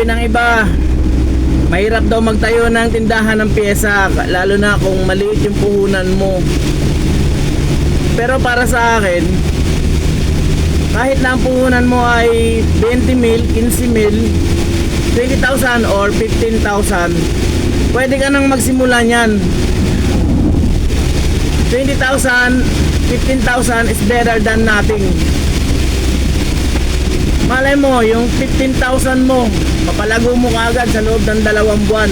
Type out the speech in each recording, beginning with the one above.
Sabi ng iba, mahirap daw magtayo ng tindahan ng pyesa, lalo na kung maliit yung puhunan mo. Pero para sa akin, kahit na ang puhunan mo ay 20 mil, 15 mil, 20,000 or 15,000, pwede ka nang magsimula niyan. 20,000, 15,000 is better than nothing. Malay mo, yung 15,000 mo, papalago mo kaagad sa loob ng 2 buwan.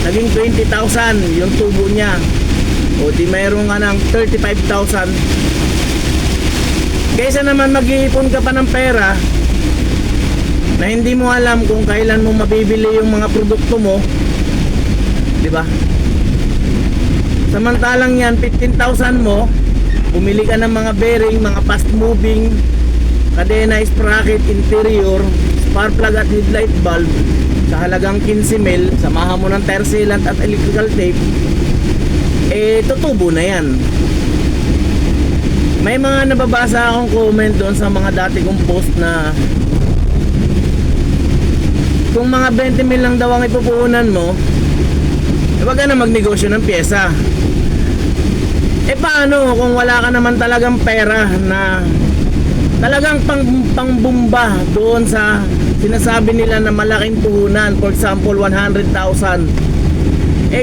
Naging 20,000 yung tubo niya. O di mayroon ka ng 35,000. Kaysa naman mag-iipon ka pa ng pera na hindi mo alam kung kailan mo mabibili yung mga produkto mo, di ba? Samantalang yan, 15,000 mo, bumili ka ng mga bearing, mga fast moving, kadena, sprocket, interior, spark plug at headlight bulb sa halagang 15 mil, samahan mo ng tire sealant at electrical tape, tutubo na yan. May mga nababasa akong comment doon sa mga dati kong post na kung mga 20 mil lang daw ang ipupuhunan mo, wag ka na magnegosyo ng pyesa. Paano kung wala ka naman talagang pera na talagang pangbumba doon sa sinasabi nila na malaking puhunan, for example 100,000.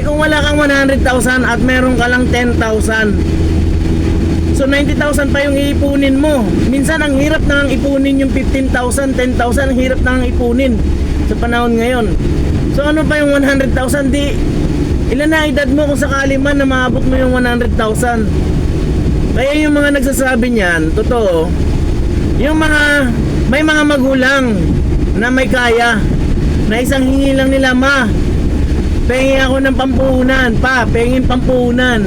Kung wala kang 100,000 at meron ka lang 10,000, so 90,000 pa yung iipunin mo. Minsan ang hirap na ang ipunin yung 15,000, 10,000, ang hirap na ang ipunin sa panahon ngayon. So ano pa yung 100,000? Di ilan na edad mo kung sakali man na maabot mo yung 100,000. Kaya yung mga nagsasabi niyan, totoo, yung mga may mga magulang na may kaya, na isang hingi lang nila, ma, pengi ako ng pampuhunan, pa, pengin pampuhunan.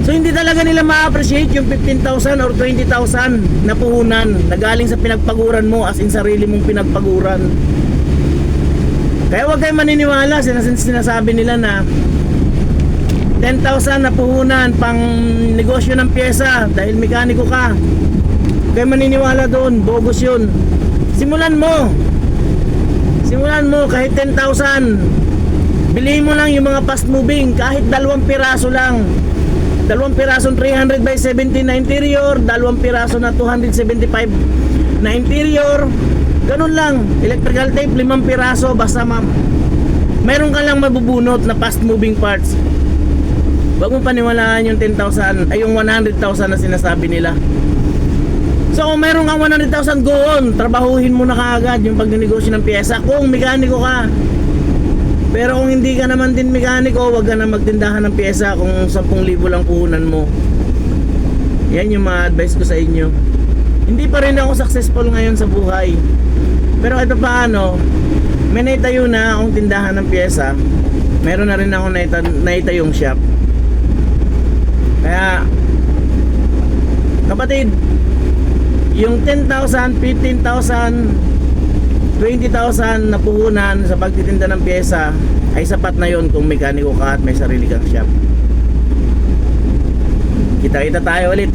So hindi talaga nila ma-appreciate yung 15,000 or 20,000 na puhunan na galing sa pinagpaguran mo, as in sarili mong pinagpaguran. Kaya huwag kayo maniniwala, sinasabi nila na 10,000 na puhunan pang negosyo ng pyesa dahil mekaniko ka. Huwag kayo maniniwala doon, bogus yun. Simulan mo kahit 10,000. Bilihin mo lang yung mga fast moving, kahit 2 piraso lang. 2 pirasong 300 by 70 na interior, 2 piraso na 275 na interior. Ganun lang, electrical tape 5 piraso, basta meron ka lang mabubunot na fast moving parts. Huwag mong paniwalaan yung 10,000 ay yung 100,000 na sinasabi nila. So kung meron kang 100,000, go on, trabahuhin mo na kaagad yung pagnenegosyo ng pyesa kung mekaniko ka. Pero kung hindi ka naman din mekaniko, huwag ka na magtindahan ng pyesa kung 10,000 lang puhunan mo. Yan yung mga advice ko sa inyo. Hindi pa rin ako successful ngayon sa buhay, pero ito paano, may naitayo na akong tindahan ng pyesa. Meron na rin ako naitayong shop. Kaya kapatid, yung 10,000, 15,000, 20,000 na puhunan sa pagtitinda ng pyesa ay sapat na yon kung mekaniko ka at may sarili kang shop. Kita-kita tayo ulit.